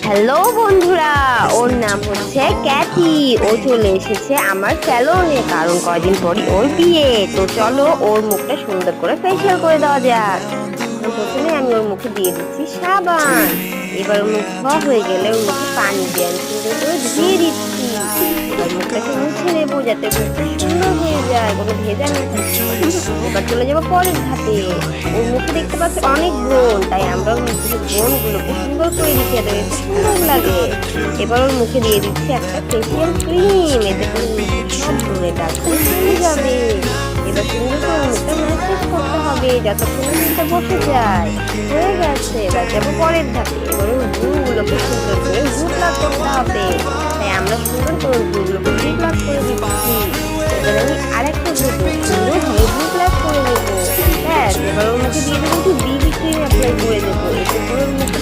Hello বন্ধুরা, ওর নাম হচ্ছে ক্যাথি। ও চলে এসেছে আমার স্যালনে, কারণ কয়দিন পরই ওর বিয়ে। তো চলো ওর মুখটা সুন্দর করে ফেসিয়াল করে দেওয়া যাক। প্রথমে আমি ওর মুখে দিয়ে দিচ্ছি সাবান। এবার ওর মুখ ধোয়া হয়ে গেলে ওর মুখে পানি দিয়ে আমি সুন্দর করে ধুয়ে দিচ্ছি। এবার মুখটাকে মুছে নেবো যাতে মুখটা সুন্দর হয়ে যায়, কোনো ভেজা না থাকে। এবার চলে যাবো পরের ধাপে। ওর মুখে দেখতে পাচ্ছি অনেক ব্রণ, তাই আমরা ওর মুখের ব্রণ গুলোকে সুন্দর করে দিচ্ছি যাতে দেখতে সুন্দর লাগে। এবার ওর মুখে দিয়ে দিচ্ছি একটা ফেসিয়াল ক্রিম, এতে করে মুখে সব ব্রণের দাগগুলো চলে যাবে। এবার সুন্দর করে মুখটা ম্যাসাজ করতে হবে যতক্ষণ না মুখটা বসে যায়। হয়ে গেছে, এবার যাবো পরের ধাপে। এবার ওর ভ্রুগুলোকে সুন্দর করে ভ্রু-প্লাক করতে হবে, তাই আমরা সুন্দর করে ভ্রুগুলোকে ভ্রু-প্লাক করে দিচ্ছি। এবার আমি আরেকটা ভ্রু সুন্দর ভাবে ভ্রু-প্লাক করে নেবো। ব্যাস, এবার ওর মুখে দিয়ে দেবো একটু বিবি ক্রিম অ্যাপ্লাই করে দেবো, এতে করে ওর মুখে